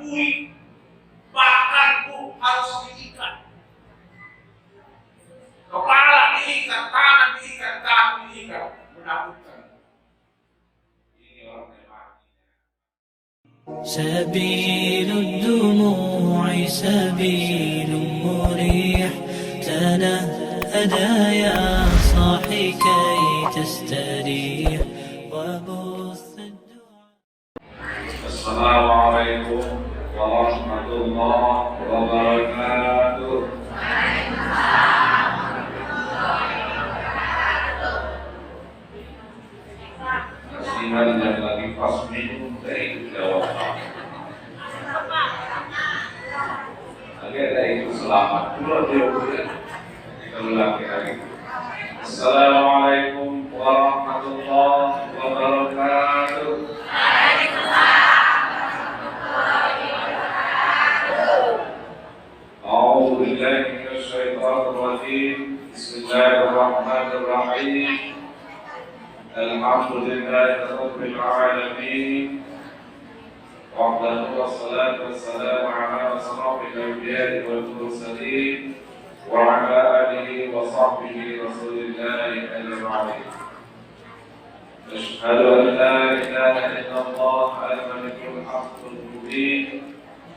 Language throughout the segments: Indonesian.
dibumbui, bahkan harus diikat. Kepala diikat, tangan diikat, kaki diikat, menakutkan. Ini orang yang mati. سبيل الدموع سبيل مريح تنهدى يا صاحي كي تستريح وبث الدعاء. السلام عليكم ورحمة الله وبركاته. Kasihan yang lagi pas minum teh jawab. Agak itu selamat. Dua dia. Kita ulangi lagi. Assalamualaikum warahmatullahi wabarakatuh. أعوذ بالله من الشيطان الرجيم. بسم الله الرحمن الرحيم. الحمد لله رب العالمين. والصلاة والسلام على أشرف الأنبياء والمرسلين وعلى آله وصحبه رسول الله أجمعين. أشهد أن لا إله إلا الله الملك الحق المبين،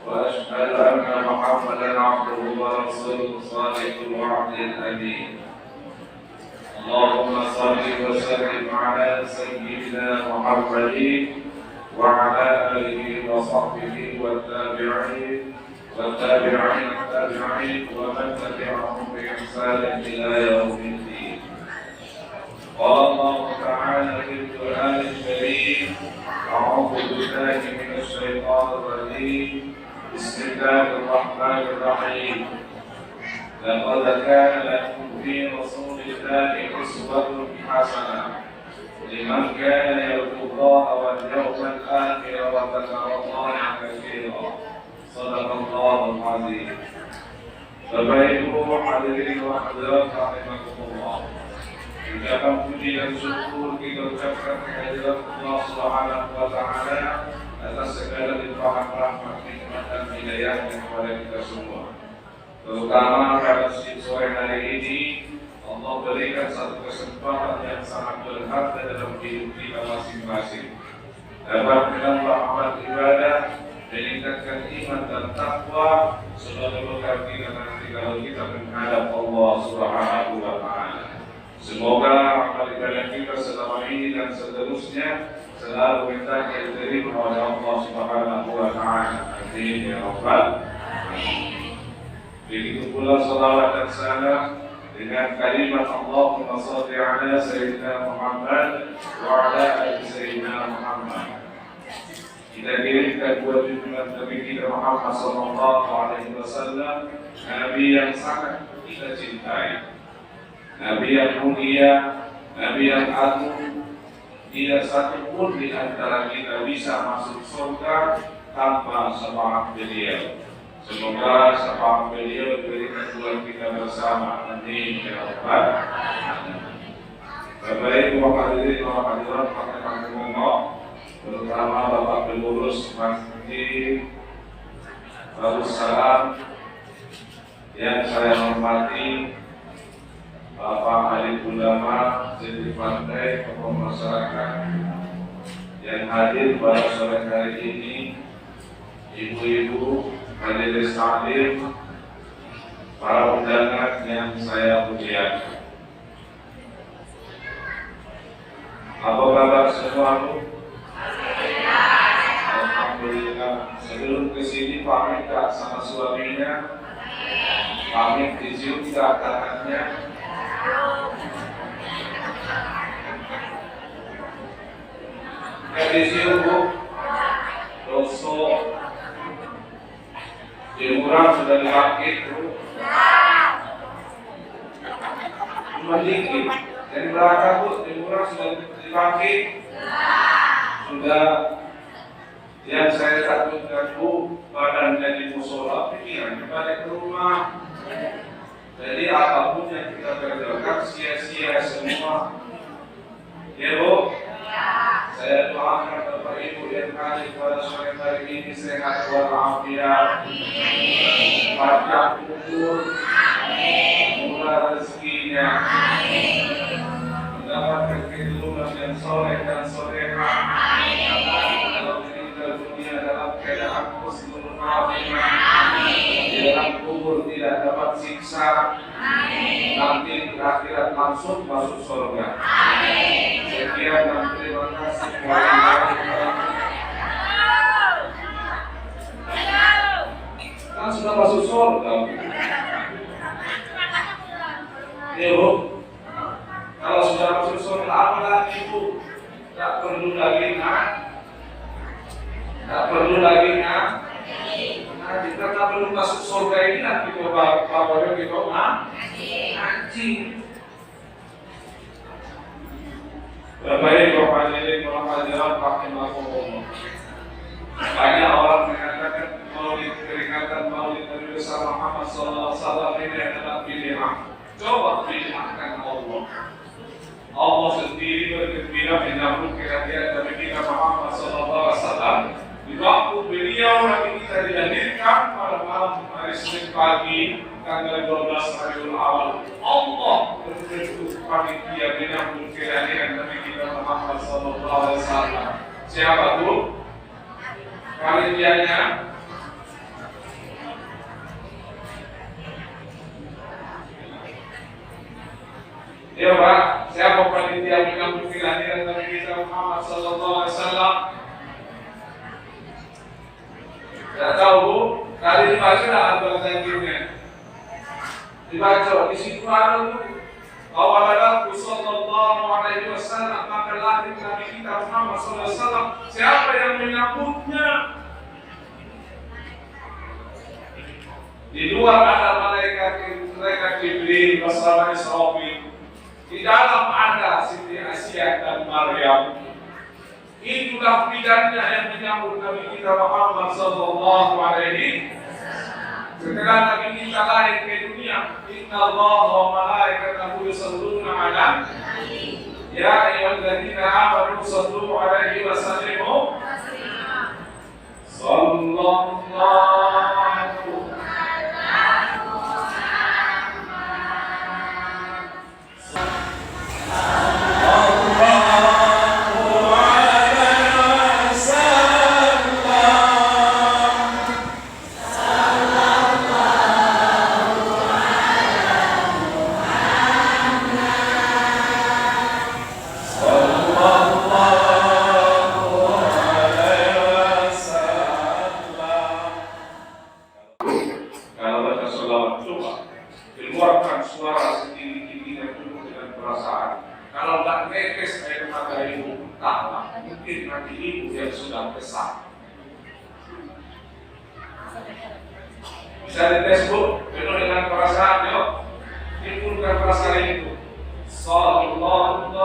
وأشهد أن محمدا عبده ورسوله الصادق الوعد الأمين. اللهم صل وسلم على سيدنا محمد وعلى آله وصحبه والتابعين ومن تبعهم بإحسان إلى يوم الدين. قال الله تعالى في القرآن الكريم: أعوذ بالله من الشيطان الرجيم. بسم الله الرحمن الرحيم. لقد كان لكم في رسول الله أسوة حسنة لمن كان يرجو الله واليوم الآخر وذكر الله كثيرا. صدق الله العظيم. Bapak Ibu hadirin wa hadirat rahimakumullah. Ucapan puji dan syukur kita ucapkan kehadirat Allah Subhanahu wa taala atas segala limpahan rahmat, nikmat dan hidayahnya kepada kita semua. Terutama pada sore hari ini Allah berikan satu kesempatan yang sangat berharga dalam hidup kita masing-masing. Dapat menambah amal ibadah, meningkatkan iman dan takwa sebagai bekal kita nanti kalau kita menghadap Allah Subhanahu wa taala. Semoga amal ibadah kita selama ini dan seterusnya selalu minta diterima oleh Allah Subhanahu wa taala. Amin ya rabbal alamin. Begitu pula salawat dan salam dengan kalimat Allahumma shalli ala sayyidina Muhammad wa ala ali sayyidina Muhammad. Kita kirimkan buat junjungan Nabi kita Muhammad sallallahu alaihi wasallam, Nabi yang sangat kita cintai, Nabi yang mulia, Nabi yang agung. Tidak satu pun di antara kita bisa masuk surga tanpa syafaat beliau. Semoga syafaat beliau diberikan buat kita bersama. Amin ya rabbal alamin. Bapak Ibu hadirin wa hadirat rahimakumullah, terutama Bapak pengurus Masjid Darussalam yang saya hormati, Bapak Alim Ulama, Jadi Pantai, tokoh masyarakat yang hadir pada sore hari ini, ibu-ibu, majelis taklim, para undangan yang saya muliakan. Apa kabar semua? Alhamdulillah. Sebelum kesini pamit tak sama suaminya, pamit dicium tak tangannya. Dicium Bu, Rosok. Jemuran sudah dirakit Bu, cuma dikit. Dan belakang Bu, jemuran sudah dirakit. Sudah. Yang saya takutkan Bu, badannya di musola, pikirannya balik ke rumah. Jadi apapun yang kita kerjakan sia-sia semua. Ya Bu, saya doakan Bapak Ibu yang hadir pada sore hari ini sehat walafiat, panjang umur, murah rezekinya, mendapatkan kehidupan yang soleh dan soleha, dalam meninggal dunia dalam keadaan husnul khatimah, di dalam kubur tidak dapat siksa, nanti di akhirat langsung masuk surga. Sekian dan terima kasih. Kan sudah masuk surga. Ibu, kalau sudah masuk surga apa lagi ibu? Tak perlu lagi Nah, kita tak perlu masuk surga ini nanti bapak kita ngaji. Baik, Bapak hadirin rahimahumullah. Banyak orang mengatakan maulid peringatan maulid Nabi besar Muhammad SAW ini adalah bid'ah. Coba bid'ahkan Allah. Allah sendiri bergembira menyambut kehadiran Nabi kita Muhammad SAW. Di waktu beliau Nabi kita dilahirkan pada malam hari Senin pagi tanggal 12 Rabiul Awal, Allah berbentuk panitia menyambut kehadiran Nabi kita Muhammad SAW. Siapa tuh panitianya? Ya Pak, siapa panitia menyambut kehadiran Nabi kita Muhammad SAW? Tidak tahu Bu, tadi dibaca atau tadinya? Dibaca di situ ada Bu bahwa ada Sallallahu Alaihi Wasallam maka lahir Nabi kita Muhammad SAW. Siapa yang menyambutnya? Di luar ada malaikat Jibril bersama Israfil. Di dalam ada Siti Aisyah dan Maryam. Itulah bidannya yang menyambut Nabi kita Muhammad Sallallahu Alaihi Wasallam. Setelah Nabi kita lahir ke dunia, Inna Allah wa malaikatahu yusalluna ala ya ayyuhalladzina amanu sallu alaihi wa sallimu sallallahu bisa dites Bu, penuh dengan perasaan yuk. Timbulkan perasaan itu. Sallallahu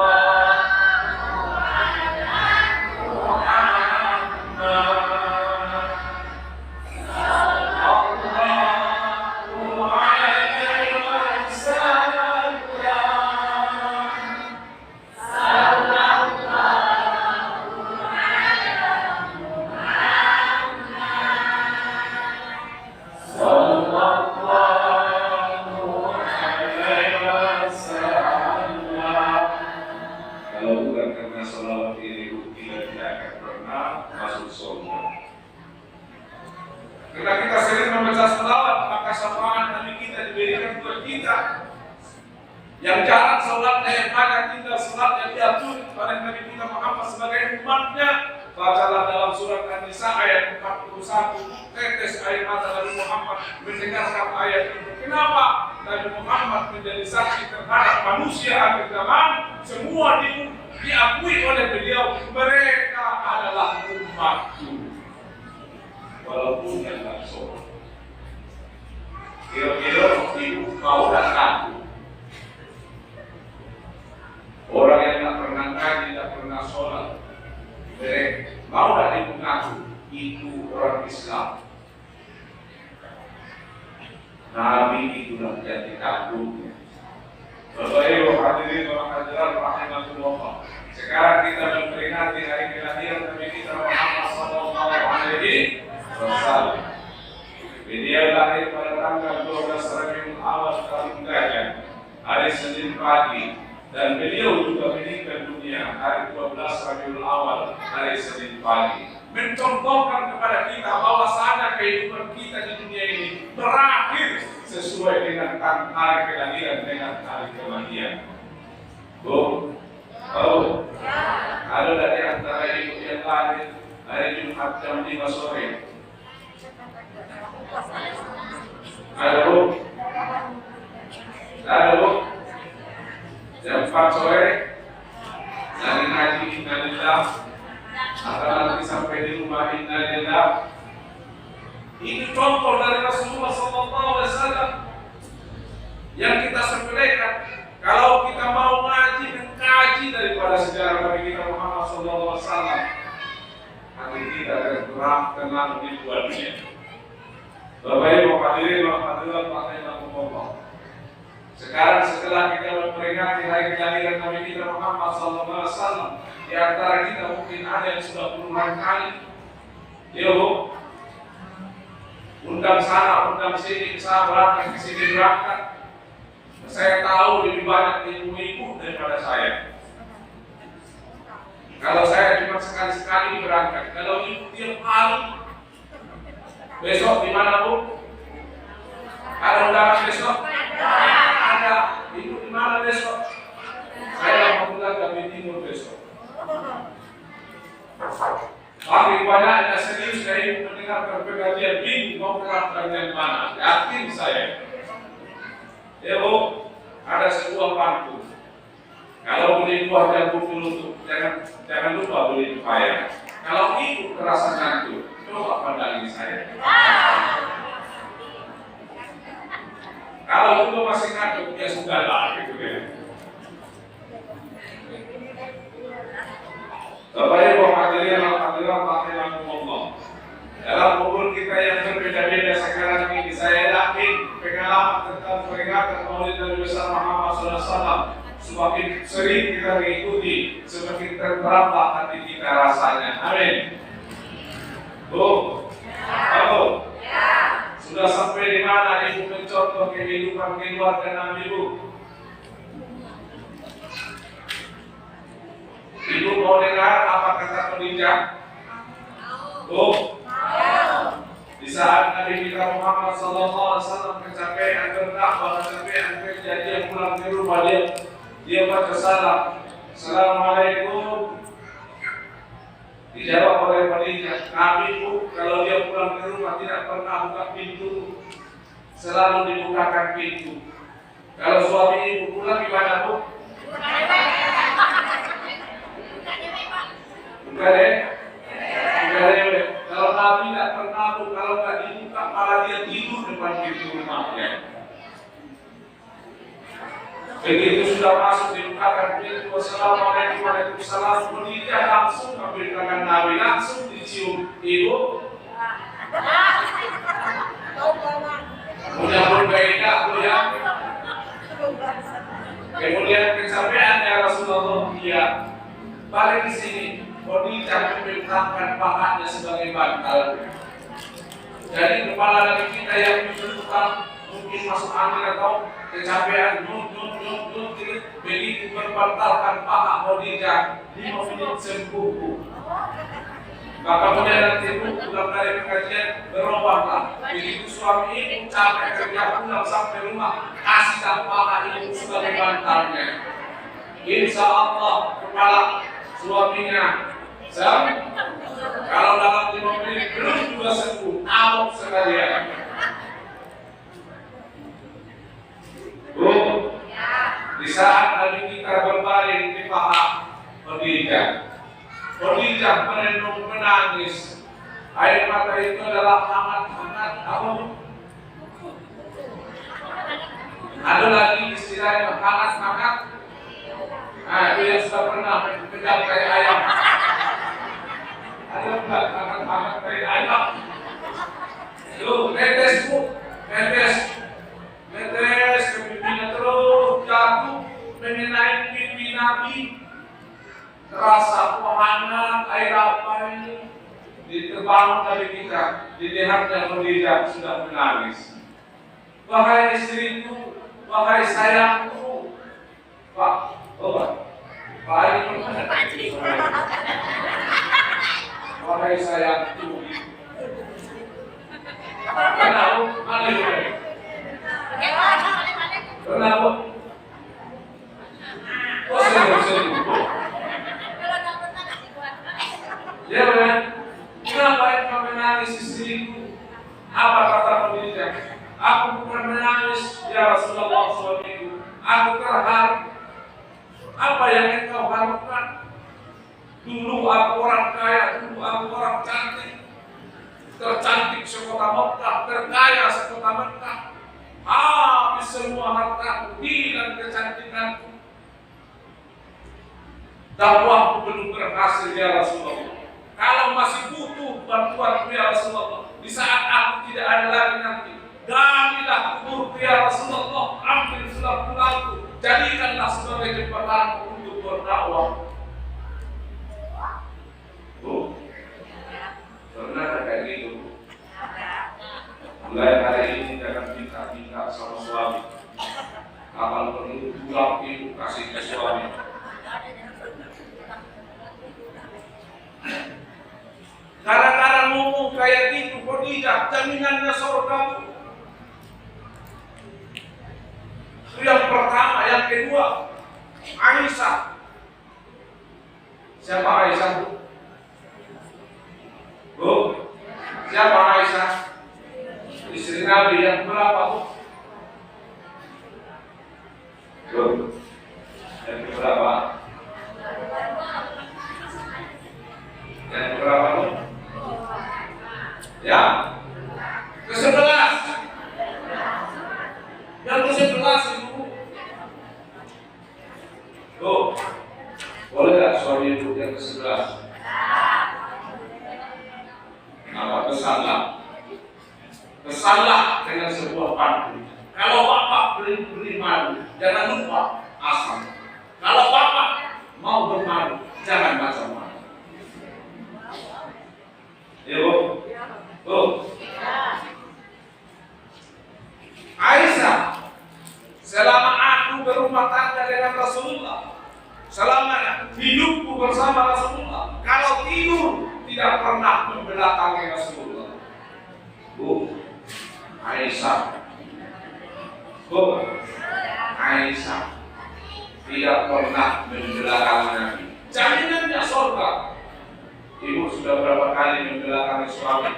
yang jarang sholatnya, yang banyak tinggal sholat yang diatur oleh Nabi kita Muhammad sebagai umatnya. Bacalah dalam surat An-Nisa ayat 41, tetes air mata Nabi Muhammad mendengarkan ayat itu. Kenapa? Nabi Muhammad menjadi saksi terhadap manusia akhir zaman. Semua diakui oleh beliau, mereka adalah umatku. Walaupun yang tak sholat. Kira-kira ibu mau dan aku. Orang yang tak pernah ngaji, tak pernah sholat, mau tak ibu ngaku, itu orang Islam. Nabi itulah jadi kagumnya. Bapak Ibu hadirin orang hadirat rahimahullah. Sekarang kita memperingati hari kelahiran Nabi kita pagi. Dan beliau juga meninggal dunia hari 12 Rabiul Awal, hari Senin pagi. Mencontohkan kepada kita bahwasanya kehidupan kita di dunia ini berakhir sesuai dengan hari kelahiran dengan hari kematian. Bu, ada dari antara ibu yang lahir hari Jumat jam 5 sore. Ada bu? Ada bu? Jam 4 sore dari ngaji innalillah atau nanti sampai di rumah innalillah. Ini contoh dari Rasulullah SAW yang kita sepelekan. Kalau kita mau ngaji, mengkaji daripada sejarah Nabi kita Muhammad SAW, hati kita akan gerak tenang di buatnya. Bapak Ibu hadirin wa hadirat rahimakumullah. Sekarang setelah kita memperingati hari kelahiran Nabi kita Muhammad SAW, di antara kita mungkin ada yang sudah puluhan kali. Yo, undang sana, undang sini, saya berangkat, ke sini berangkat. Saya tahu lebih banyak ilmu-ilmu daripada saya. Kalau saya cuma sekali-sekali berangkat, kalau ibu tiap hari, besok di mana bu? Ada undangan besok? Ada. Ibu di mana besok? Saya mau pulang ke Timur besok. Tapi banyaknya serius saya mendengar pengajian bingung mau berangkat dari mana? Yakin saya. Ya bu, ada sebuah pantun. Kalau beli buah jambu dulu, jangan lupa beli pepaya. Kalau ibu terasa ngantuk, coba pandangi saya. Kalau ibu masih ngantuk, ya sudah lah, gitu ya. Bapak Ibu hadirin rahimakumullah. Dalam umur kita yang berbeda-beda sekarang ini, saya yakin pengalaman tentang peringatan Maulid Nabi besar Muhammad SAW semakin sering kita mengikuti, semakin terberapa hati kita rasanya. Amin. Bu, sudah sampai di mana ibu mencontoh kehidupan keluarga Nabi bu? Ibu mau dengar apa kata Khadijah? Bu. Di saat Nabi kita Muhammad SAW kecapean berdakwah, kecapean kerja, dia pulang ke rumah dia baca salam, Assalamualaikum. Dijawab oleh Khadijah, Nabi bu, kalau dia pulang ke rumah tidak pernah buka pintu, selalu dibukakan pintu. Kalau suami ibu pulang gimana bu? Buka deh. Kalau Nabi tidak pernah bu, kalau nggak dibuka malah dia tidur depan pintu rumahnya. Begitu sudah masuk dibukakan pintu, Wassalamualaikum warahmatullahi wabarakatuh, dia langsung ambil tangan Nabi, langsung dicium. Ibu mudah-mudahan baiklah bu ya. Kemudian kecapean ya Rasulullah, dia balik ke sini. Khadijah membentangkan pahanya sebagai bantal. Jadi kepala Nabi kita yang dibentukkan mungkin masuk angin atau kecapean, begitu berbantalkan paha Khadijah 5 menit sembuh. Maka kemudian nanti pulang dari pengajian berubahlah. Begitu suami ibu capek kerja pulang sampai rumah, kasih paha ibu sebagai bantalnya. Insya Allah kepala suaminya kalau dalam 5 menit belum juga sembuh, amuk sekalian. Bu, di saat Nabi kita berbaring di paha Khadijah merenung menangis. Air mata itu adalah hangat-hangat apa? Ada lagi istilahnya hangat-hangat. Nah, itu yang sudah pernah pegang kayak ayam. Ada enggak hangat-hangat kayak ayam? Tuh, netes bu, netes ke pipinya terus jatuh mengenai pipi Nabi. Terasa hangat air apa ini? Diterbangun dari kita, dilihatnya Khadijah sudah menangis. Wahai istriku, wahai sayangku, wahai sayangku. Kenapa? Kenapa? Oh, senyum. Ya kan? Kenapa engkau menangis istriku? Apa kata pemiliknya? Aku bukan menangis ya Rasulullah suamiku. Aku terharu. Apa yang engkau harapkan? Dulu aku orang kaya, dulu aku orang cantik, tercantik sekota Mekah, terkaya sekota Mekah. Habis semua hartaku, hilang kecantikanku. Dakwahku belum berhasil ya Rasulullah. Kalau masih butuh bantuanku ya Rasulullah, di saat aku tidak ada lagi nanti, gamilah kuburku ya Rasulullah, ambil surat tulalku, jadikanlah sebagai jembatanku untuk berdakwah. Bu, pernah kayak gitu? Mulai hari ini jangan minta sama suami. Kalau perlu pulang ibu kasih ke suami. Gara-gara ngomong kayak gitu, Khadijah jaminannya surgamu. Itu yang pertama, yang kedua, Aisyah. Siapa Aisyah, Bu? Bu, siapa Aisyah? Istri Nabi yang berapa, Bu? Bu, yang berapa? Yang berapa, Bu? Ya, ke-11. Yang ke-11 Ibu. Tuh, boleh gak suami Ibu yang ke-11? Maka pesanlah dengan sebuah pantun. Kalau Bapak beri madu, jangan lupa asam. Kalau Bapak mau bermadu, jangan macam-macam. Ya, Bu? Oh. Aisyah, selama aku berumah tangga dengan Rasulullah, selama hidupku bersama Rasulullah, kalau tidur tidak pernah membelakangi Rasulullah. Bu, Aisyah, tidak pernah membelakangi Nabi. Jaminannya surga. Ibu sudah berapa kali membelakangi suami?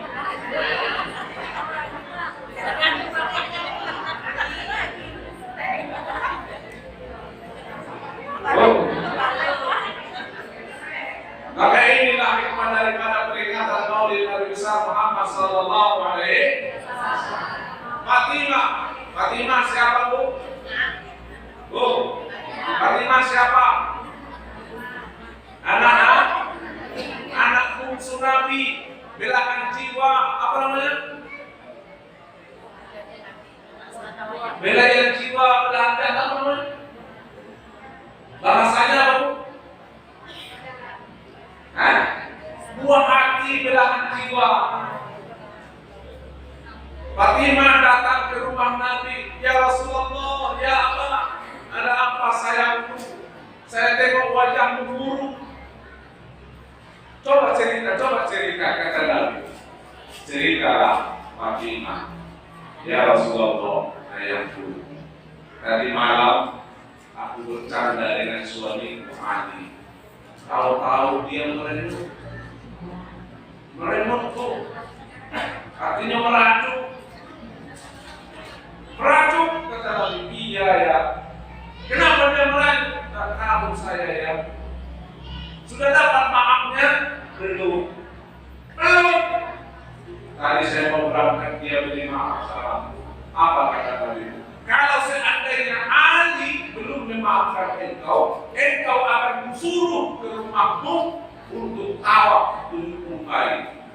Oh. Maka inilah hikmah daripada peringatan Maulid Nabi besar Muhammad sallallahu alaihi wasallam. Fatimah siapa, Bu? Bu, Fatimah siapa? Anak bungsu Nabi, belahan jiwa, apa namanya? Belahan jiwa, belahan dada, apa namanya? Bahasanya apa, Bu? Buah hati, belahan jiwa. Fatimah datang ke rumah Nabi, ya Rasulullah, ya Allah, ada apa sayangku? Saya tengok wajahmu buruk. Coba cerita kata Nabi. Ceritalah Fatimah, ya Rasulullah, ayahku. Tadi malam aku bercanda dengan suamiku Ali. Tahu-tahu dia meremut tuh, artinya meracuk kata Nabi. Iya ya. Kenapa dia meracuk? Tak tahu saya ya. Sudah dapat maafnya? Belum. Tadi saya mau berangkat, dia beri maaf salam. Apa kata Nabi? Kalau seandainya Ali belum memaafkan engkau akan kusuruh ke rumahmu untuk tawaf untuk baik.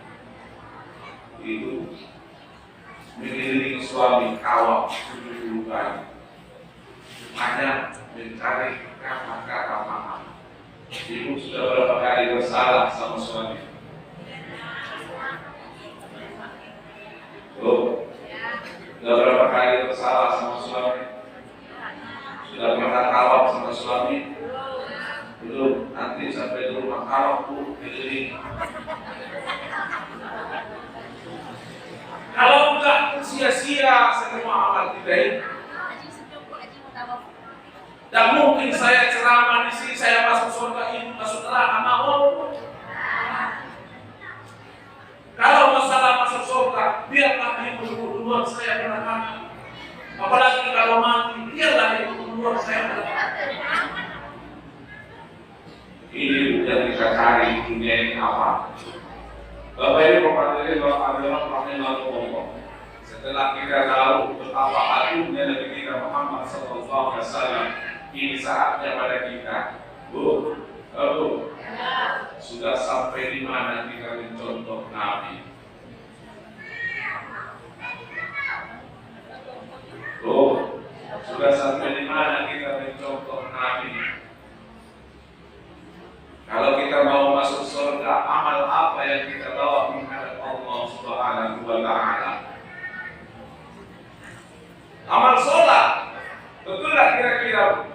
Itu mengelilingi suami tawaf untuk baik. Hanya mencari kata-kata maaf. Ibu sudah berapa kali bersalah sama suami? Sudah berapa kali bersalah sama suami? Sudah pernah tawaf sama suami? Belum. Nanti sampai di rumah tawaf Bu, keliling. sia-sia semua amal kita ini. Dan mungkin saya ceramah di sini, saya masuk surga, ibu masuk neraka, mau. Kalau masalah masuk surga, biarlah ibu duluan saya neraka. Apalagi kalau mati, biarlah ibu duluan saya neraka. Ini yang kita cari dunia ini apa? Bapak Ibu hadirin rahimahullah. Setelah kita tahu betapa agungnya Nabi kita Muhammad sallallahu alaihi wasallam, ini saatnya pada kita, sudah sampai di mana kita mencontoh Nabi? Sudah sampai di mana kita mencontoh Nabi? Kalau kita mau masuk surga, amal apa yang kita bawa menghadap Allah Subhanahu wa Ta'ala? Amal sholat, betul tak kira-kira?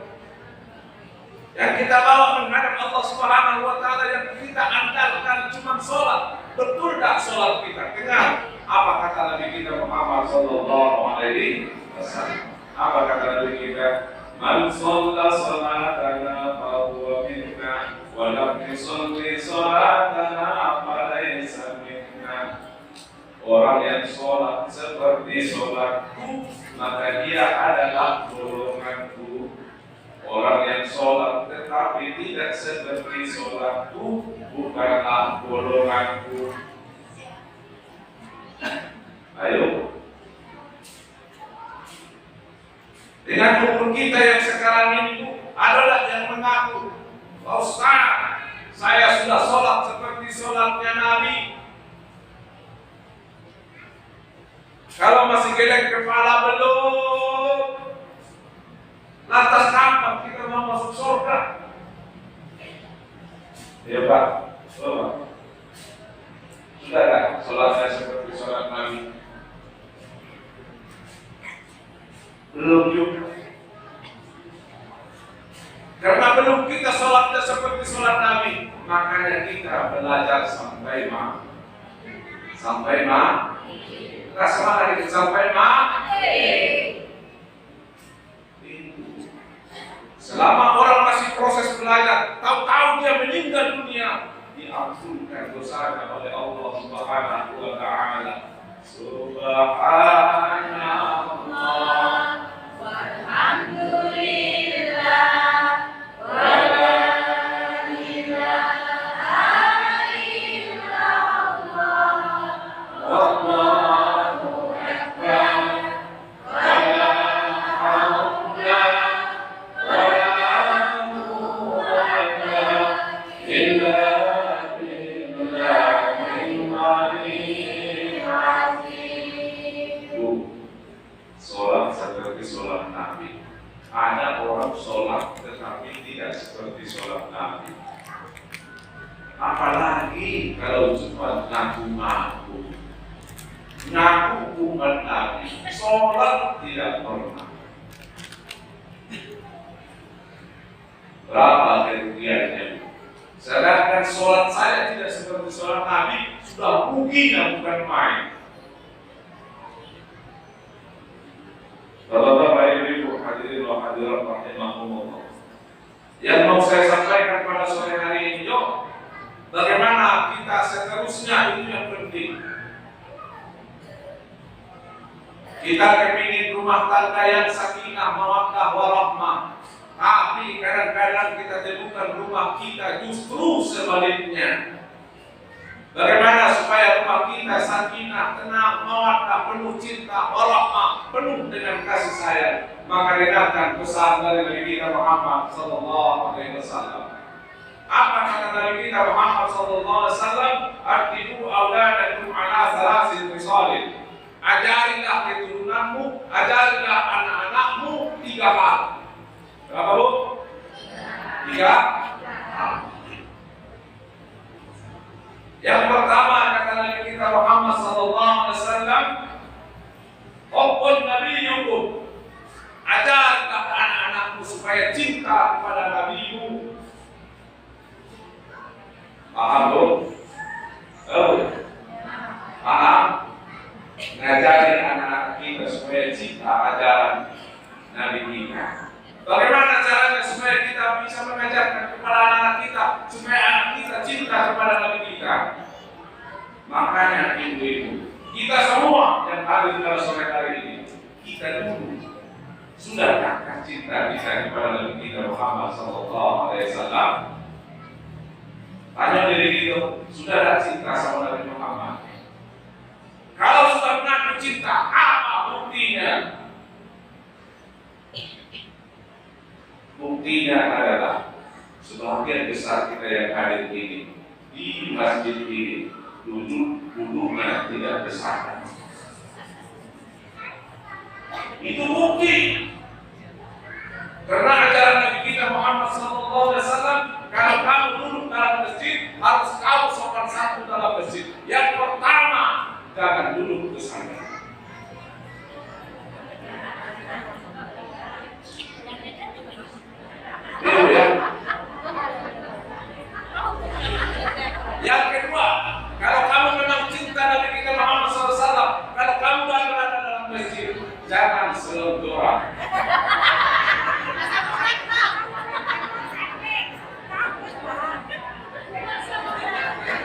Yang kita bawa menghadap Allah Subhanahu wa Ta'ala, yang kita andalkan cuma sholat, betul tak sholat kita? Dengar apa kata Nabi kita Muhammad sallallahu alaihi wasallam. Apa kata Nabi kita? Man shalla salatana fa huwa minna wa lam yusalli salatana fa laysa minna. Orang yang sholat seperti sholatku, maka dia adalah golonganku. Orang yang sholat tetapi tidak seperti sholatku, bukanlah golonganku. Ayo. Dengan hukum kita yang sekarang ini, adalah yang mengaku, Pak Ustaz, saya sudah sholat seperti sholatnya Nabi. Kalau masih geleng kepala belum, lantas kapan kita mau masuk surga? Ya Pak, sudah kan sholat saya seperti sholat Nabi? Belum juga. Karena belum kita sholatnya seperti sholat Nabi, makanya kita belajar sampai selama orang masih proses belajar, tahu-tahu dia meninggal dunia, diampunkan dosanya oleh Allah Subhanahu wa Ta'ala. Subhanallah walhamdulillah wala ilaha illallah wallahu akbar wala haula wala quwwata illa billahil aliyyil azim. Sholat seperti sholat Nabi. Ada orang sholat tetapi tidak seperti sholat Nabi. Apalagi kalau cuma ngaku-ngaku umat Nabi, sholat tidak pernah. Berapa kerugiannya? Sedangkan sholat saya tidak seperti sholat Nabi, sudah ruginya bukan main. Bapak-bapak, ibu-ibu, hadirin wa hadirat rahimahumullah. Yang mau saya sampaikan pada sore hari ini, yuk, bagaimana kita seterusnya, itu yang penting. Kita kepingin rumah tangga yang sakinah, mawaddah, warahmah. Tapi kadang-kadang kita temukan rumah kita justru sebaliknya. Bagaimana supaya rumah kita sakinah, tenang, mawaddah, penuh cinta, warahmah, penuh dengan kasih sayang? Maka dengarkan pesan dari Nabi kita Muhammad sallallahu alaihi wasallam. Apa kata Nabi kita Muhammad sallallahu alaihi wasallam? Artidu auladakum ala thalathil khisalin. Ajarilah keturunanmu, ajarilah anak-anakmu 3 hal. Berapa, Bu? 3 hal. Yang pertama kata Nabi kita Muhammad sallallahu alaihi wasallam, hubbun nabiyyukum. Ajarlah anak-anakmu supaya cinta kepada nabimu. Paham, Bu? Paham? Ngajarin anak-anak kita supaya mengajarkan kepada anak kita supaya anak kita cinta kepada Nabi kita. Makanya ibu-ibu, kita semua yang hadir pada sore hari ini, kita dulu sudahkah cinta kita kepada Nabi kita Muhammad SAW? Tanya diri kita, sudahkah cinta sama Nabi Muhammad? Kalau sudah mengaku cinta, apa buktinya? Buktinya adalah sebagian besar kita yang hadir ini di masjid ini duduknya tidak bersama. Itu bukti. Karena ajaran Nabi kita Muhammad SAW, kalau kamu duduk dalam masjid, harus kamu sopan satu dalam masjid. Yang pertama, jangan duduk bersama. Itu ya. Yang kedua, kalau kamu memang cinta Nabi kita Muhammad SAW, kalau kamu berada dalam masjid, jangan selonjoran.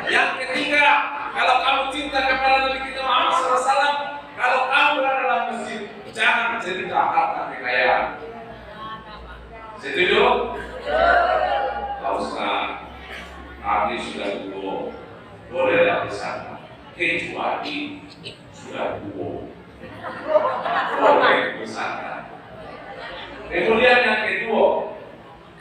Yang ketiga, kalau kamu cinta kepada Nabi kita Muhammad SAW, kalau kamu berada dalam masjid, jangan cerita harta kekayaan. Setuju? Tak usah. Kami sudah tua, bolehlah bersama. Kecuali sudah tua, boleh bersama. Kemudian yang kedua,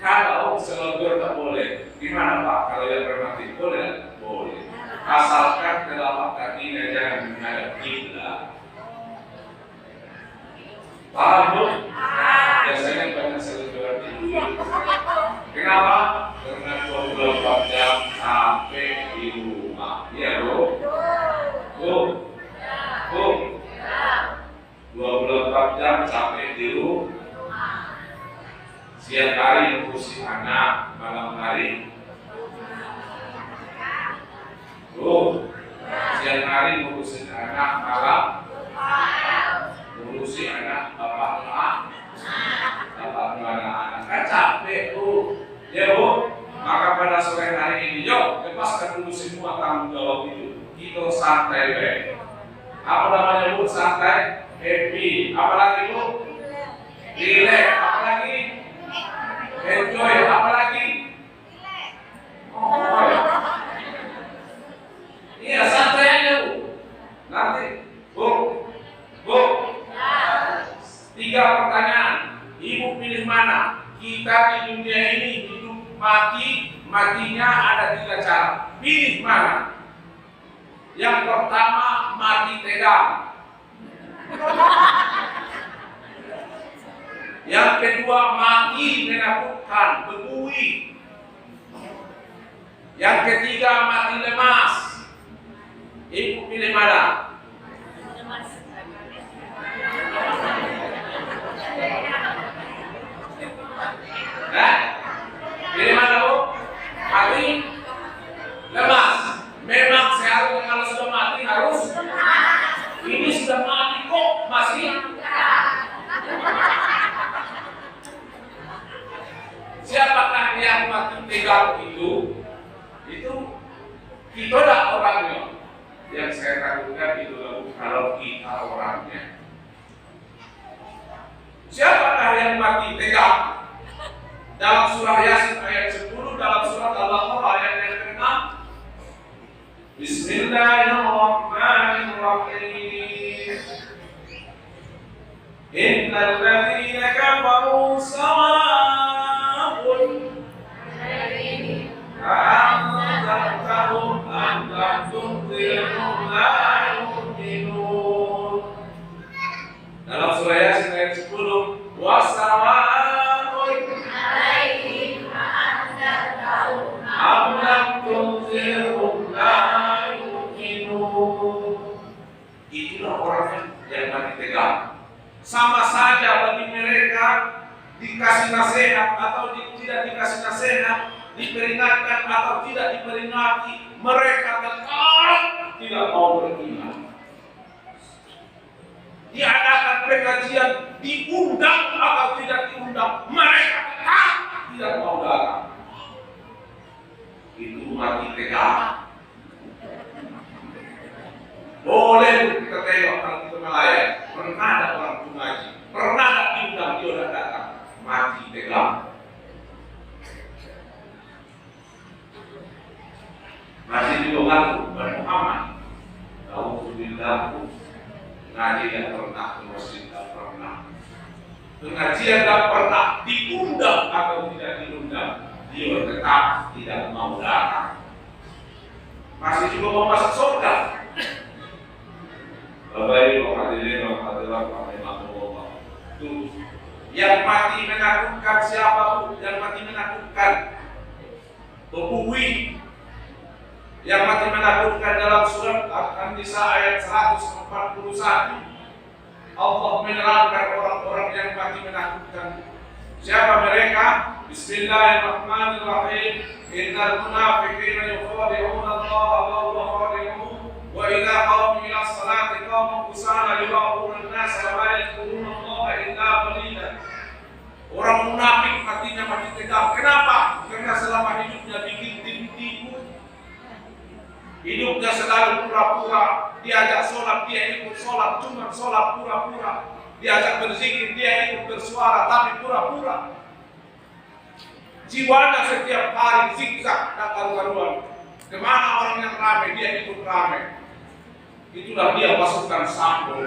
kalau selonjor tak boleh, gimana Pak? Kalau yang bermati boleh? Boleh. Asalkan telapak kakinya jangan menghadap kiblat. Paham bu? Biasanya banyak selonjoran itu. Kenapa? Karena 24 jam sampai di rumah. Iya bu? Bu? Bu? 24 jam sampai di rumah. Siang hari ngurusin anak, malam hari bu. Siang hari ngurusin anak, malam ngurusin anak, bapak anak kan capek bu, ya bu. Maka pada sore hari ini, yuk lepaskan dulu semua tanggung jawab itu. Kita santai be. Apa namanya bu? Santai, happy. Apalagi bu? Relax. Apalagi? Enjoy. Apalagi? Oh, iya santai aja bu. Nanti bu. 3 pertanyaan. Ibu pilih mana? Kita di dunia ini hidup mati, matinya ada 3 cara. Pilih mana? Yang pertama, mati tegang. Yang kedua, mati menakutkan, berbuih. Yang ketiga, mati lemas. Ibu pilih mana? Pilih mana bu? Mati lemas. Memang seharusnya kalau sudah mati harus. Ini sudah mati kok masih. Siapakah yang mati tegang itu? Itu kita lah orangnya. Yang saya takutkan itu kalau kita orangnya. Siapakah yang mati tegang? Dalam surah Yasin ayat 10, dalam surat Al-Baqarah ayat yang ke-6. Bismillahirrahmanirrahim. Innal ladzina kafaru sawa'un a'anzartahum am lam tunzirhum la yu'minun. Dalam surah Yasin ayat 10, wasawa'un am lam tunzirhum la yu'minun. Itulah orang yang mati tegang. Sama saja bagi mereka dikasih nasihat atau tidak dikasih nasihat, diperingatkan atau tidak diperingati, mereka tetap tidak mau beriman. Diadakan pengajian, diundang atau tidak diundang, mereka tetap tidak mau datang. Itu mati tegak. Boleh kita tengok kalau kita melayani. Pernah ada orang mengaji, pernah ada diundang dia udah datang, mati tegak. Masih juga ngaku Muhammad. Alhamdulillah, ngaji yang pernah ke masjid tak pernah. Pengajian tak pernah diundang atau tidak diundang, dia tetap tidak mau datang. Masih juga mau masuk surga. Bapak Ibu hadirin wa hadirat rahimakumullah. Itu yang mati menakutkan siapa? Yang mati menakutkan Buwi. Yang mati menakutkan dalam surat An-Nisa ayat 141. Allah menerangkan orang-orang yang mati menakutkan. Siapa mereka? Bismillahirrahmanirrahim. Innal munafiqina yukhadi'una Allah wa huwa khadi'uhum. Wa idza qamu ila sholati qamu kusala yura'una an-nasa wa la yadhkuruna Allah illa qalila. Orang munafik matinya mati tegak. Kenapa? Karena selama hidupnya bikin tipu-tipu. Hidupnya selalu pura-pura. Diajak sholat, dia ikut sholat, cuma sholat pura-pura. Diajak berzikir, dia ikut bersuara, tapi pura-pura. Jiwanya setiap hari zigzag dan karu-karuan. Kemana orang yang ramai, dia ikut ramai. Itulah dia pasukan Sambo.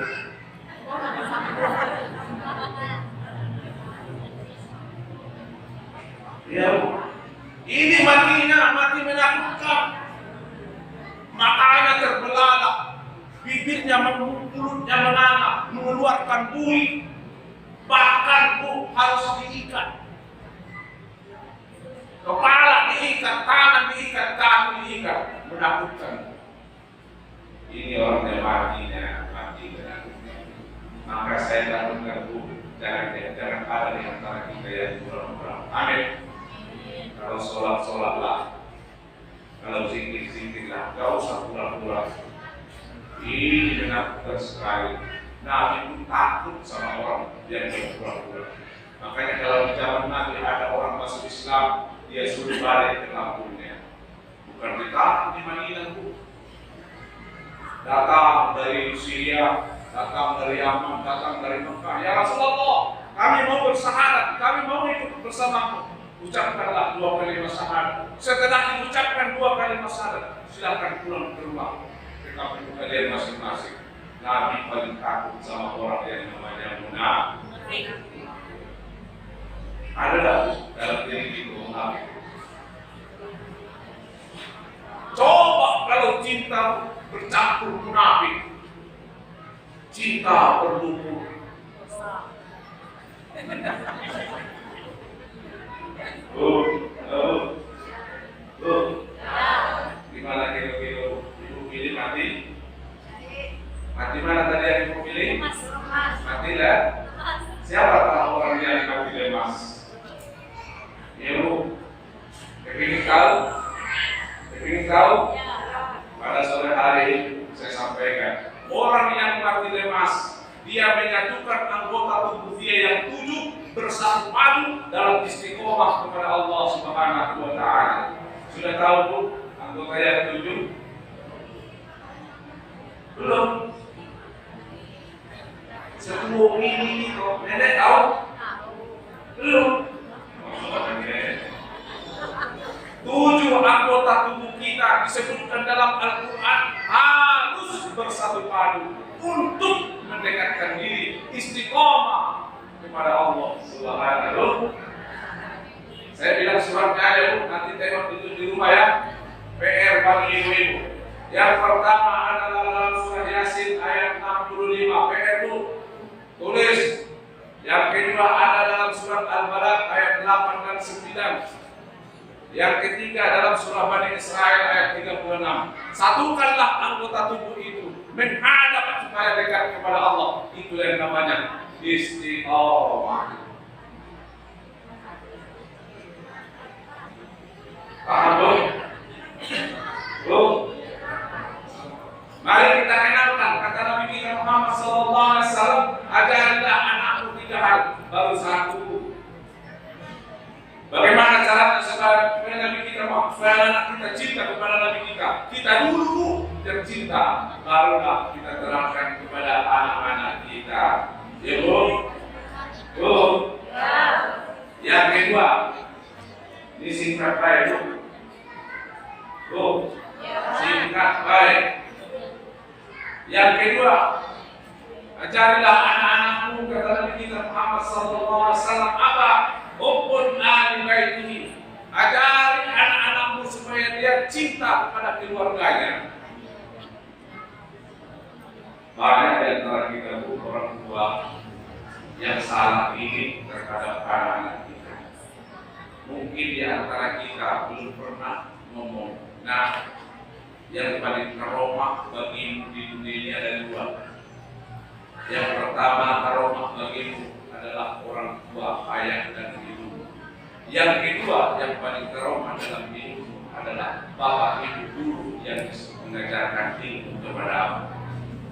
Ya, ini matinya mati menakutkan. Matanya terbelalak, bibirnya mulutnya menganga, mengeluarkan buih, bahkan harus diikat. Kepala diikat, tangan diikat, kaki diikat, menakutkan. Ini orang yang mati menakutkan. Maka saya takutkan jangan ada di antara kita yang kurang-kurang. Amin. Kalau sholat-sholatlah. Kalau zikir-zikirlah, gak usah pura-pura. Ini menakutkan sekali. Nabi pun takut sama orang yang pura-pura. Makanya kalau di zaman Nabi ada orang masuk Islam, dia suruh balik ke kampungnya. Bukan ditahan di Madinah, Bu. Datang dari Syria, datang dari Yaman, datang dari Mekah. Ya Rasulullah, kami mau bersyahadat, kami mau ikut bersamamu. Ucapkanlah 2 kalimat syahadat. Setelah diucapkan 2 kalimat syahadat, silakan pulang ke rumah ke kampung kalian masing-masing. Nabi paling takut sama orang yang namanya munafik. Ada dalam diri itu munafik. Coba kalau cinta bercampur munafik, cinta berlumpur. Gimana kira-kira ibu pilih mati? Mati mana tadi yang ibu pilih? Mati lah. Siapa tahu orang yang mati lemas? Ibu, kepingin tahu? Pada sore hari saya sampaikan, orang yang mati lemas, dia menyatukan anggota tubuh dia yang 7 bersatu padu dalam istiqomah kepada Allah Subhanahu wa Ta'ala. Sudah tahu Bu, anggota yang 7? Belum. 10 ini kok nenek tahu? Belum. 7 anggota tubuh kita disebutkan dalam Al-Quran harus bersatu padu untuk mendekatkan diri istiqomah kepada Allah Subhanahu. Saya bilang suratnya aja Bu, nanti tengok itu di rumah ya. PR bagi ibu-ibu. Yang pertama adalah dalam surah Yasin ayat 65. PR Bu, tulis. Yang kedua ada dalam surat Al-Balad ayat 8 dan 9. Yang ketiga dalam surah Bani Israel ayat 36. Satukanlah anggota tubuh itu menghadap supaya dekat kepada Allah. Itu yang namanya istiqomah. Paham belum? Belum? Mari kita kenalkan kata Nabi kita Muhammad SAW, ajarlah anakku 3 hal. Baru 1. Bagaimana supaya anak kita cinta kepada Nabi kita. Kita dulu tercinta, barulah kita terangkan kepada anak-anak kita. Ya Bu? Bu? Yang kedua, ini singkat baik Bu. Bu? Singkat baik. Yang kedua, ajarilah anak-anakmu, kata Nabi kita Muhammad SAW, apa? Hubbun ahli baitihi. Ajari anak-anakmu supaya dia cinta kepada keluarganya. Banyak di antara kita orang tua yang salah ini terhadap anak-anak kita. Mungkin di antara kita belum pernah ngomong, nah, yang paling karomah bagimu di dunia ini ada dua. Yang pertama, karomah bagimu adalah orang tua, ayah dan ibu. Yang kedua, yang paling karomah dalam hidupmu adalah bapak ibu guru yang mengajarkan ilmu kepada.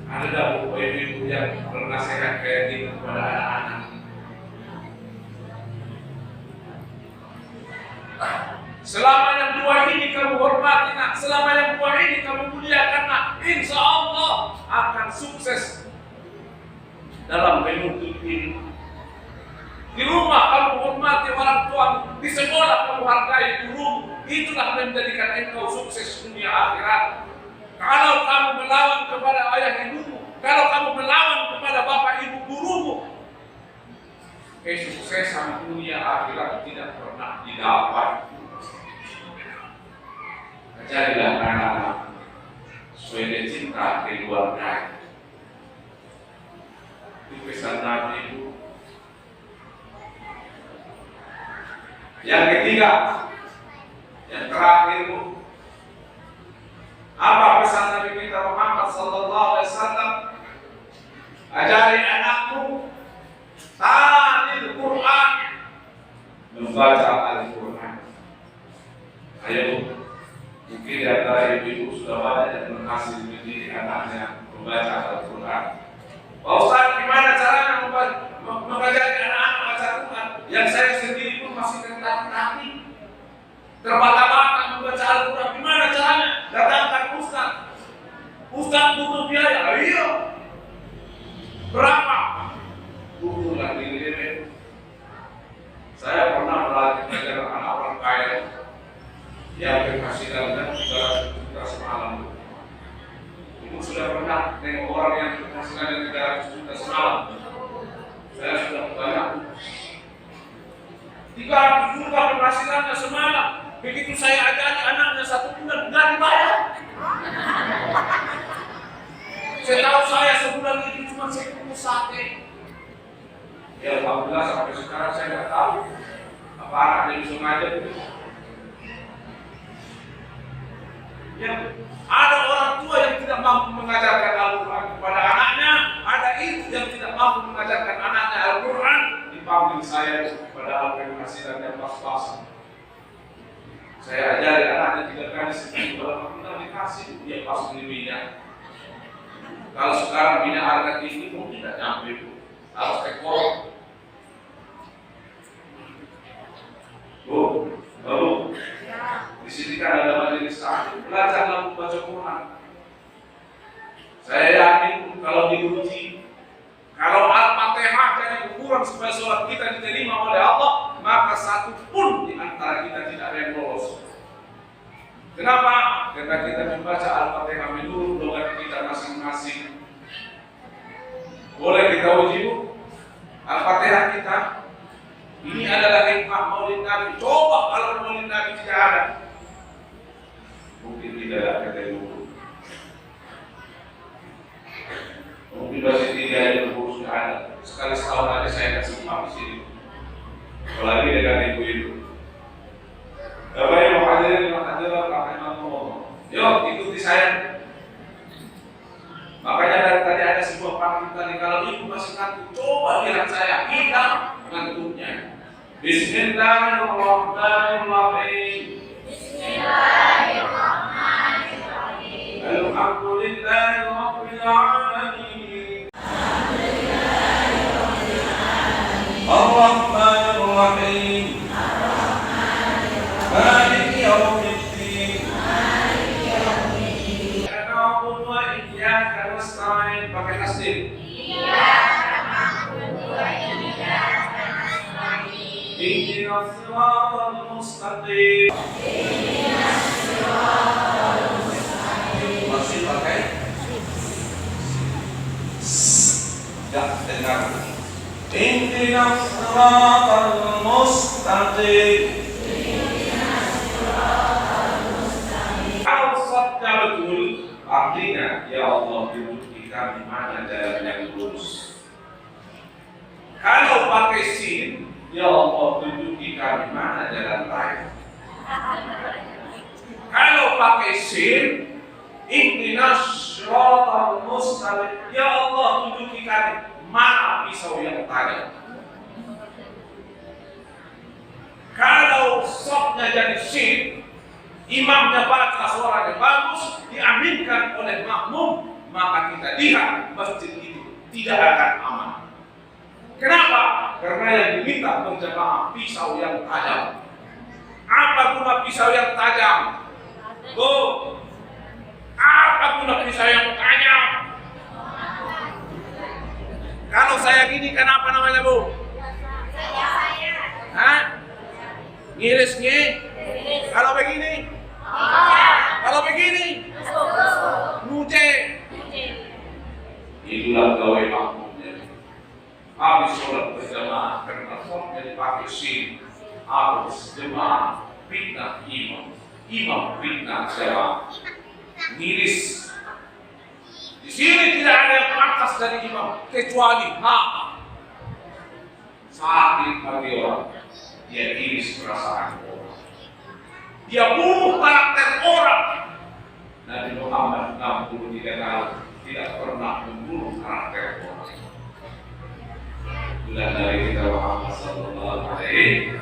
Ada bapak ibu yang bernasihat kayak gitu kepada anak-anak. Selama yang dua ini kamu hormati nak, selama yang dua ini kamu muliakan nak, insya Allah akan sukses dalam menuntut ilmu. Di rumah kamu hormati orang tuamu, di sekolah kamu hargai gurumu, itulah menjadikan engkau sukses dunia akhirat. Kalau kamu melawan kepada ayah ibumu, kalau kamu melawan kepada bapak ibu gurumu, kesuksesan dunia akhirat tidak pernah didapat. Ajarilah anak-anak sesuai dengan cinta keluarga. Itu pesan Nabi itu. Yang ketiga, yang terakhir Bu, apa pesan Nabi kita Muhammad SAW? Ajari anakmu ta'lil Quran, membaca Al-Quran. Ayo, mungkin di antara ibu sudah banyak yang berhasil mendidik anaknya membaca Al-Quran. Pak Ustaz, gimana caranya mengajari anak-anak membaca Al-Quran? Yang saya sendiri pun masih tertatih-tatih, terbata-bata membaca Al-Quran. Gimana caranya? Datangkan Ustaz. Ustaz butuh biaya. Ayo. Berapa? Butuh lagi diri. Saya pernah melatih mengajar anak orang kaya yang berpenghasilan dan 300 juta semalam. Ibu sudah pernah tengok orang yang berpenghasilan dan 300 juta semalam. Saya sudah banyak. 300 juta penghasilannya semalam. Begitu saya ajari anaknya 1 bulan, nggak dibayar. Setahu saya sebulan itu cuma 10 sate. Ya Alhamdulillah sampai sekarang saya nggak tahu apa anaknya bisa ngajar. Ya, ada orang tua yang tidak mampu mengajarkan Al-Quran kepada anaknya, ada ibu yang tidak mampu mengajarkan anaknya Al-Quran. Dipanggil saya padahal penghasilan yang pas-pasan. Saya ajari anaknya 3 kali seminggu, kalau kita dikasih dia pas beli minyak. Kalau sekarang minyak harga tinggi mungkin tidak nyampe Bu, harus ekor. Bu, di sini kan ada majelis taklim, belajarlah membaca Quran. Saya yakin kalau diuji, kalau Al-Fatihah jadi ukuran supaya sholat kita diterima oleh Allah, maka satu pun di antara kita tidak ada yang lolos. Kenapa? Karena kita membaca Al-Fatihah menurut logat kita masing-masing. Boleh kita uji Bu? Al-Fatihah kita. Ini adalah hikmah Maulid Nabi. Coba kalau Maulid Nabi tidak ada, mungkin tidak ada kata dulu. Mungkin masih tidak ada dulu sudah ada. Sekali setahun aja saya kasih di sini. Apalagi dengan ibu-ibu. Bapak yang menghadiri rahimahullah. Yuk ikuti saya. Makanya dari tadi ada sebuah panggilan tadi, kalau ibu masih ngantuk, coba lihat saya, hilang ngantuknya. Bismillahirrahmanirrahim. Bismillahirrahmanirrahim. Alhamdulillahirabbil alamin. Ar-Rahmanir Rahim. Maliki yaumiddin. siratal mustaqim. Masih pakai? Enggak dengar. Ihdinas siratal mustaqim. Kalau sabda betul, artinya ya Allah tunjuki kami mana jalan yang lurus. Kalau pakai sin, ya Allah tunjuki kami mana jalan raya. Kalau pakai sin, ihdinas siratal mustaqim, ya Allah tunjuki kami mana pisau yang tajam. Kalau sopnya jadi sin, imamnya baca suaranya bagus, diaminkan oleh makmum, maka kita lihat masjid itu tidak akan aman. Kenapa? Karena yang diminta berjamaah pisau yang tajam. Apa guna pisau yang tajam? Bu, apa guna pisau yang tajam? Kalau saya gini, kenapa namanya Bu? Hah? Ngiris-ngi? Kalau begini? Kalau begini? Nuce. Itulah gawe makmumnya. Habis sholat berjamaah karena sholatnya dipakai sin. Habis jemaah fitnah imam. Imam fitnah jemaah. Ngiris. Di sini tidak ada yang pantas dari imam kecuali hak. Sakit hati orang. Dia iris perasaan orang. Dia bunuh karakter orang. Nabi Muhammad 63 tahun tidak pernah membunuh karakter orang. Itulah dari kita Muhammad sallallahu alaihi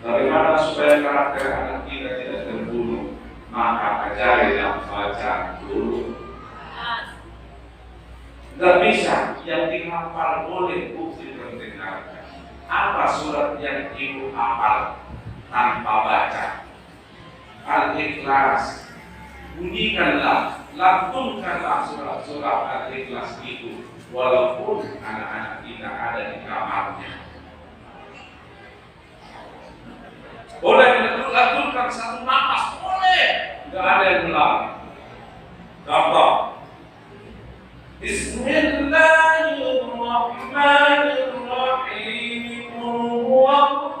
Bagaimana supaya karakter anak kita tidak terbunuh? Maka ajari yang baca dulu. Tidak bisa, yang dihafal boleh, bukti mendengarkan. Apa surat yang ibu hafal tanpa baca? Al-Ikhlas. Bunyikanlah, lantunkanlah surat-surat Al-Ikhlas itu, walaupun anak-anak kita ada di kamarnya. Boleh lantunkan satu nafas, boleh. Tidak ada yang melarang. Contoh. Bismillahirrahmanirrahim. Huwallahu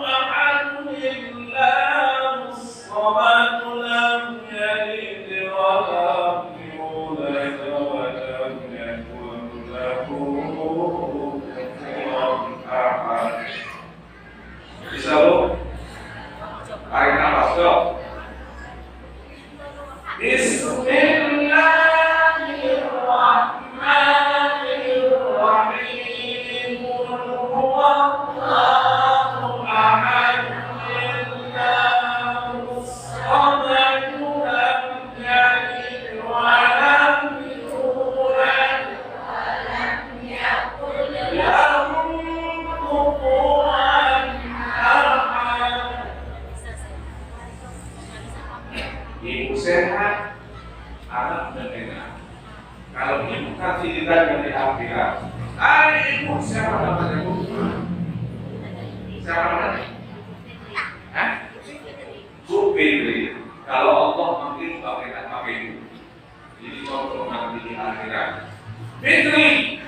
ahad, Allahus samad, lam yalid wa lam yulad wa lam yakun lahu kufuwan ahad. Bisa lu? Tarik nafas dong. Bismillahirrahmanirrahim. Huwallahu ahad, Allahus samad, lam yalid wa lam yulad wa lam yakul lahu kufuwan ahad. Ibu sehat, anak mendengar. Kalau ibu kasih ditanya di akhirat, ibu siapa namanya Bu? Siapa namanya? Hah? Bu Fitri. Kalau Allah manggil pakai ibu. Jadi contoh nanti di akhirat. Fitri.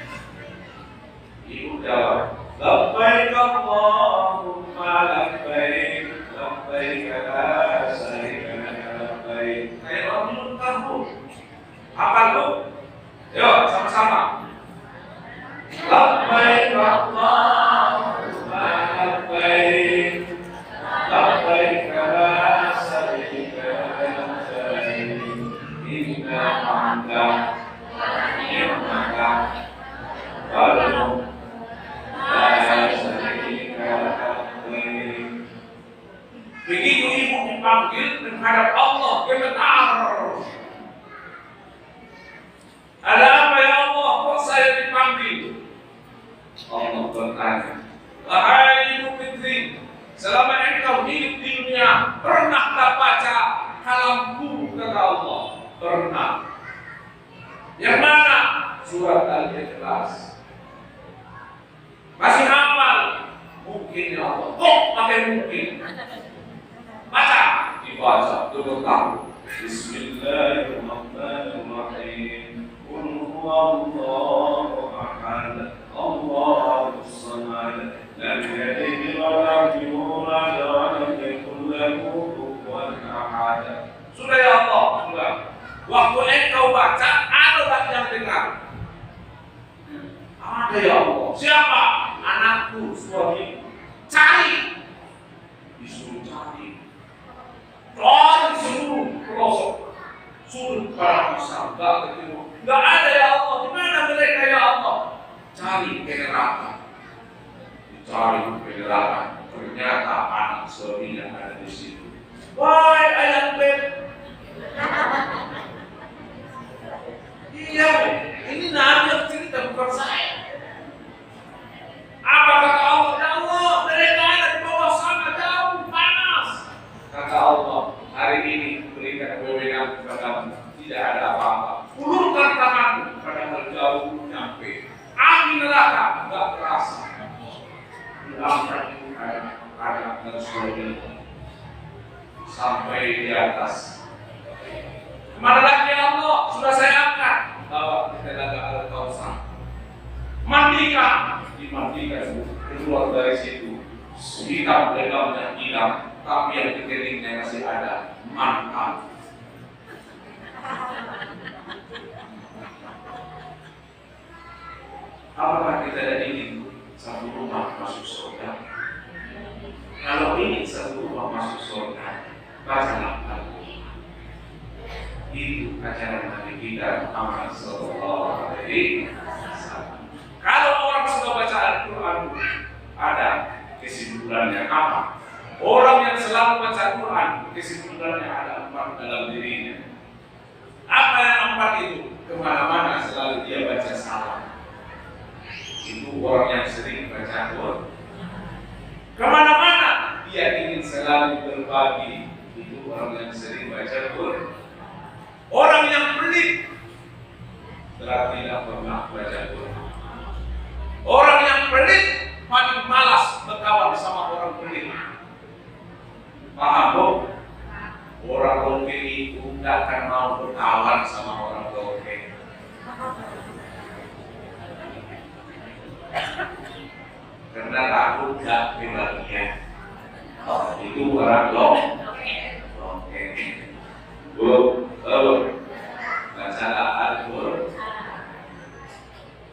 Ibu jawab, labbaik Allahumma labbaik, labbaik la syarika laka labbaik. Kayak orang minta Bu. Apa Bu? Yuk sama-sama. Labbaik Allahumma labbaik, labbaik la syarika laka labbaik, innal وحده لا شريك له. Begitu ibu dipanggil menghadap Allah, gemetar. Ada apa ya Allah? Kok saya dipanggil? Allah bertanya, wahai ibu Fitri, selama engkau hidup di dunia, pernahkah baca kalamku? Kata Allah, pernah. Yang mana? Surat Al-Ikhlas. Masih hafal? Mungkin ya Allah. Kok pakai mungkin? Baca, dibaca, betul. Bismillahirrahmanirrahim. Qul huwallahu ahad, Allahus samad, lam yalid wa lam yulad wa lam yakul lahu kufuwan ahad. Sudah ya Allah, sudah. Waktu engkau baca, ada tak yang dengar? Ada ya Allah. Siapa? Anakku, suamiku. Cari. Disuruh cari. Keluar di seluruh pelosok, sudut para masyarakat, gak ketemu. Gak ada ya Allah. Di mana mereka ya Allah? Cari ke neraka. Dicari ke neraka. Ternyata anak suaminya ada di situ. Wahai ayah beb. Iya, ini Nabi yang cerita, bukan saya. Apa kata Allah? Ya Allah, mereka ada di bawah sana jauh, panas. Kata Allah, hari ini berikan wewenang kepadamu, tidak ada apa-apa. Ulurkan tanganmu, padahal jauh nyampe. Api neraka, enggak terasa. Diangkat anak dan suami sampai di atas. Kemana lagi ya Allah? Sudah saya angkat. Bawa ke telaga Al-Kautsar. Mandikan, dimandikan, keluar dari situ. Hitam legamnya hilang, tapi yang di kelilingnya masih ada. Mantap. Apakah kita ada ingin satu rumah masuk surga? Kalau ingin satu rumah masuk surga, bacalah Al-Quran. Itu ajaran Nabi kita Muhammad sallallahu alaihi wasallam. Kalau orang sudah baca Al-Quran, ada kesimpulannya apa? Orang yang selalu baca Al-Quran, kesimpulannya ada 4 dalam dirinya. Apa yang 4 itu? Kemana-mana selalu dia baca salam. Itu orang yang sering baca Al-Quran. Kemana-mana dia ingin selalu berbagi. Itu orang yang sering baca Al-Quran. Orang yang pelit berarti tidak pernah baca Quran. Orang yang pelit paling malas berkawan sama orang pelit. Paham bu? Orang loke itu tidak akan mau berkawan sama orang loke. Karena takut tidak kebahagiaan. Itu orang loke. Bu, baca Al-Quran.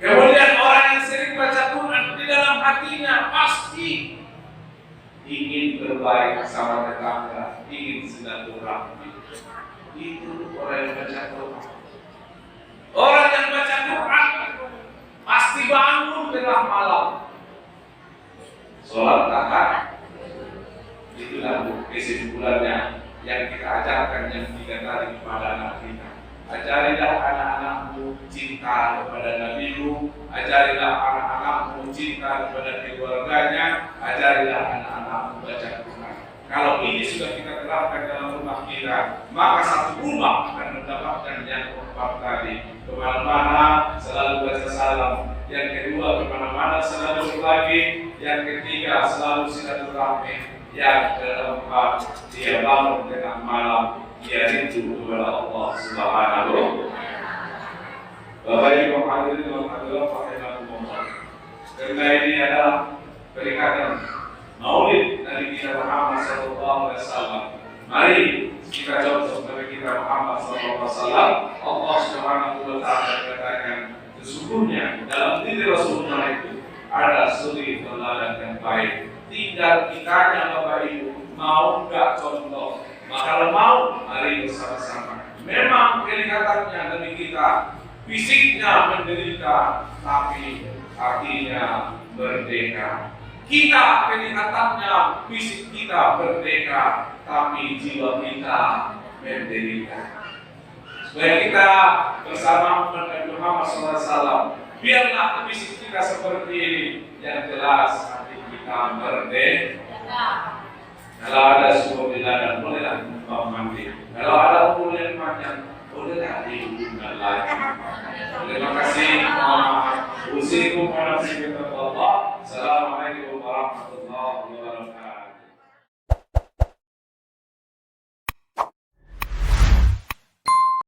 Kemudian orang yang sering baca Quran di dalam hatinya pasti ingin berbaik sama tetangga, ingin silaturahmi. Itu orang yang baca Quran. Orang yang baca Quran pasti bangun tengah malam, sholat tahajud. Itulah kesimpulannya yang kita ajarkan, yang kita tarik kepada anak kita. Ajarilah anak-anakmu cinta kepada Nabi-Mu, ajarilah anak-anakmu cinta kepada keluarganya, ajarilah anak-anakmu baca Quran. Kalau ini sudah kita terapkan dalam rumah kita, maka satu rumah akan mendapatkan yang 4 tadi. Kemana-mana selalu baca salam. Yang kedua, kemana-mana selalu berbagi. Yang ketiga, selalu silaturahmi. Yang keempat, dia bangun tengah malam, dia rindu kepada Allah Subhanahu. Bapak Ibu hadirin dan hadirat rahimakumullah. Karena ini adalah peringatan Maulid Nabi kita Muhammad sallallahu alaihi wasallam. Mari kita contoh Nabi kita Muhammad sallallahu alaihi wasallam. Allah Subhanahu wa taala katakan, sesungguhnya dalam diri Rasulullah itu ada suri teladan yang baik. Tinggal kitanya Bapak Ibu mau enggak contoh. Maka kalau mau, mari bersama-sama. Memang kelihatannya Nabi kita fisiknya menderita, tapi hatinya merdeka. Kita kelihatannya fisik kita merdeka, tapi jiwa kita menderita. Supaya kita bersama Muhammad SAW, biarlah fisik kita seperti ini, yang jelas hati kita merdeka. Kalau ada suhu bilangan, bolehlah mandi. Kalau ada ukuran panjang, bolehlah dihubungkan lagi. Terima kasih. Usikum wa nafsi bi taqwallah. Assalamualaikum warahmatullahi wabarakatuh.